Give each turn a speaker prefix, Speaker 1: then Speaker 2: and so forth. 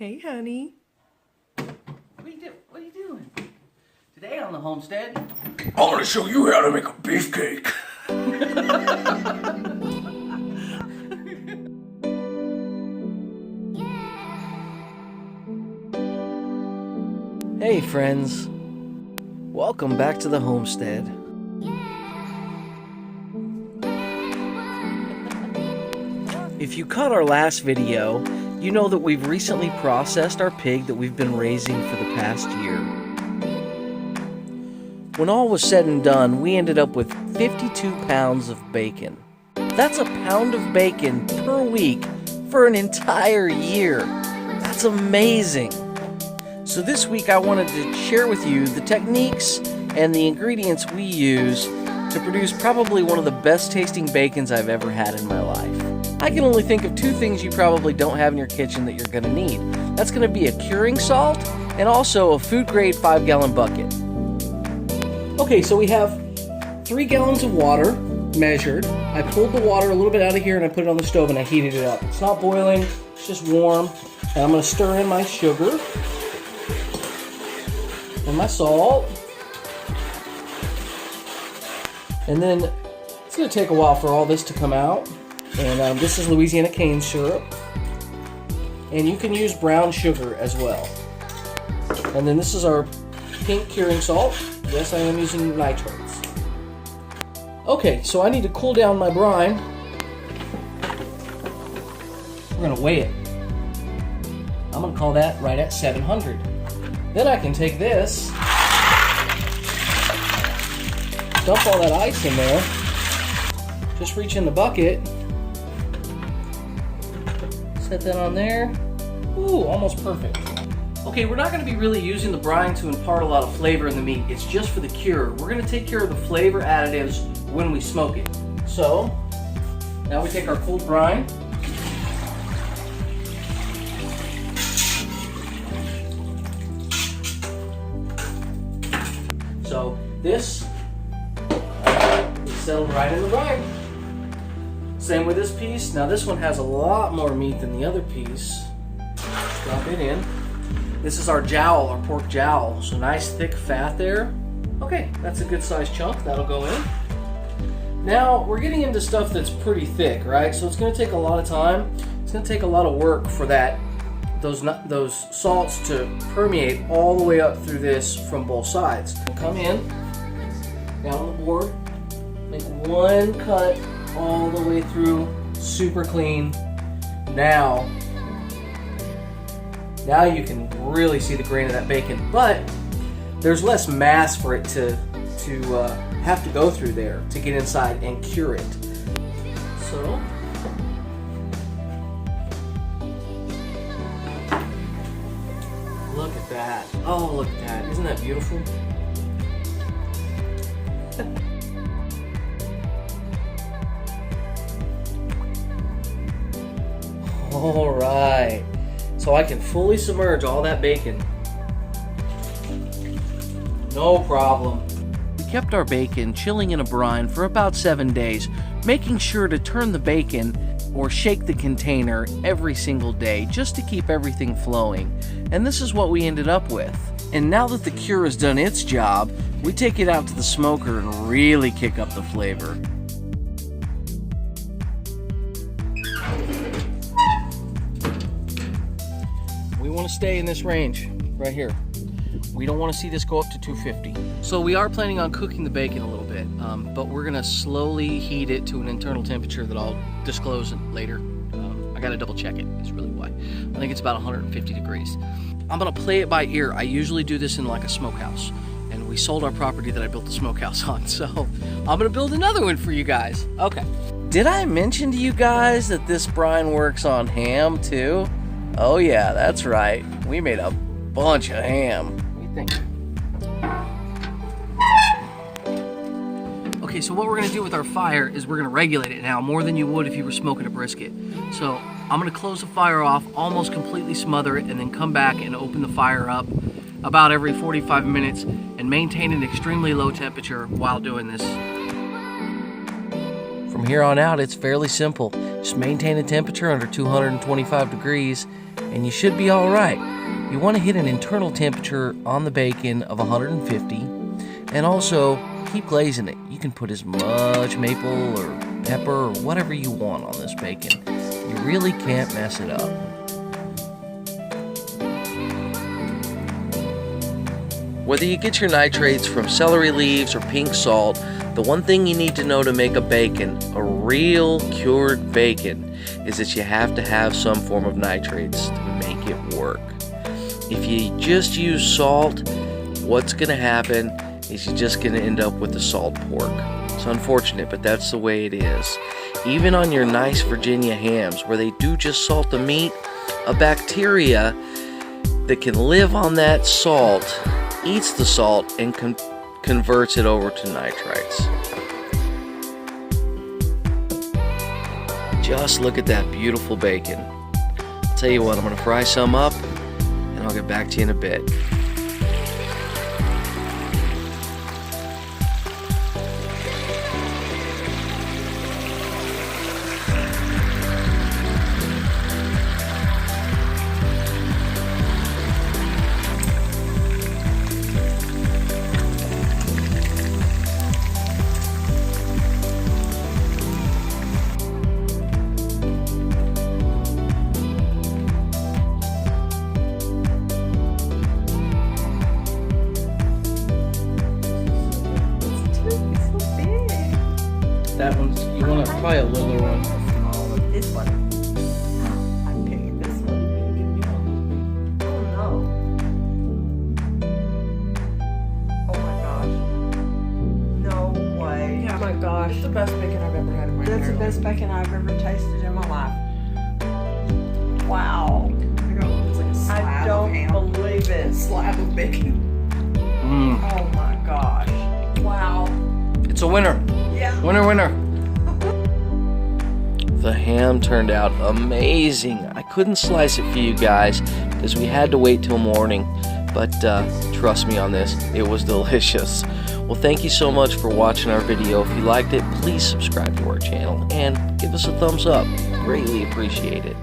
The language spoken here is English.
Speaker 1: Hey, honey.
Speaker 2: What are you doing? Today on the homestead,
Speaker 3: I'm gonna show you how to make a beefcake.
Speaker 2: Hey friends, welcome back to the homestead. If you caught our last video, you know that we've recently processed our pig that we've been raising for the past year. When all was said and done, we ended up with 52 pounds of bacon. That's a pound of bacon per week for an entire year. That's amazing. So this week I wanted to share with you the techniques and the ingredients we use to produce probably one of the best tasting bacons I've ever had in my life. I can only think of two things you probably don't have in your kitchen that you're going to need. That's going to be a curing salt and also a food grade 5-gallon bucket. Okay, so we have 3 gallons of water measured. I pulled the water a little bit out of here and I put it on the stove and I heated it up. It's not boiling, it's just warm. And I'm going to stir in my sugar and my salt. And then it's going to take a while for all this to come out. And this is Louisiana cane syrup. And you can use brown sugar as well. And then this is our pink curing salt. Yes, I am using nitrates. Okay, so I need to cool down my brine. We're going to weigh it. I'm going to call that right at 700. Then I can take this, dump all that ice in there, just reach in the bucket, set that on there. Ooh, almost perfect. Okay, we're not going to be really using the brine to impart a lot of flavor in the meat. It's just for the cure. We're going to take care of the flavor additives when we smoke it. So, now we take our cold brine. So, this is settled right in the brine. Same with this piece. Now this one has a lot more meat than the other piece. Drop it in. This is our jowl, our pork jowl. So nice thick fat there. Okay, that's a good sized chunk. That'll go in. Now we're getting into stuff that's pretty thick, right? So it's going to take a lot of time. It's going to take a lot of work for those salts to permeate all the way up through this from both sides. We'll come in, down on the board, make one cut all the way through, super clean. Now you can really see the grain of that bacon, but there's less mass for it to have to go through there to get inside and cure it. So look at that. Oh, look at that. Isn't that beautiful? All right. So I can fully submerge all that bacon. No problem. We kept our bacon chilling in a brine for about 7 days, making sure to turn the bacon or shake the container every single day just to keep everything flowing. And this is what we ended up with. And now that the cure has done its job, we take it out to the smoker and really kick up the flavor. We want to stay in this range right here. We don't want to see this go up to 250. So we are planning on cooking the bacon a little bit, but we're going to slowly heat it to an internal temperature that I'll disclose later. I got to double check it, is really why. I think it's about 150 degrees. I'm going to play it by ear. I usually do this in like a smokehouse, and we sold our property that I built the smokehouse on, so I'm going to build another one for you guys. Okay. Did I mention to you guys that this brine works on ham too? Oh yeah, that's right. We made a bunch of ham. What do you think? Okay, so what we're gonna do with our fire is we're gonna regulate it now more than you would if you were smoking a brisket. So I'm gonna close the fire off, almost completely smother it, and then come back and open the fire up about every 45 minutes and maintain an extremely low temperature while doing this. From here on out, it's fairly simple. Just maintain a temperature under 225 degrees, and you should be all right. You want to hit an internal temperature on the bacon of 150, and also keep glazing it. You can put as much maple or pepper or whatever you want on this bacon. You really can't mess it up. Whether you get your nitrates from celery leaves or pink salt, the one thing you need to know to make a bacon, a real cured bacon, is that you have to have some form of nitrates to make it work. If you just use salt, what's going to happen is you're just going to end up with the salt pork. It's unfortunate, but that's the way it is. Even on your nice Virginia hams, where they do just salt the meat, a bacteria that can live on that salt eats the salt and converts it over to nitrites. Just look at that beautiful bacon. I'll tell you what, I'm going to fry some up and I'll get back to you in a bit. That one's, you want to try a littler one.
Speaker 1: This one. I'm picking this one. Oh no. Oh my gosh. No way.
Speaker 4: Oh my gosh. It's the best bacon I've ever had in my
Speaker 1: That's
Speaker 4: entire
Speaker 1: the best
Speaker 4: life.
Speaker 1: bacon I've ever tasted in my life. Wow.
Speaker 4: It's like a slab
Speaker 1: I
Speaker 4: of
Speaker 1: don't
Speaker 4: ham.
Speaker 1: believe it.
Speaker 4: Slab of bacon.
Speaker 1: Oh my gosh. Wow.
Speaker 2: It's a winner.
Speaker 1: Yeah.
Speaker 2: Winner, winner. The ham turned out amazing. I couldn't slice it for you guys because we had to wait till morning. But trust me on this, it was delicious. Well, thank you so much for watching our video. If you liked it, please subscribe to our channel and give us a thumbs up. Greatly appreciate it.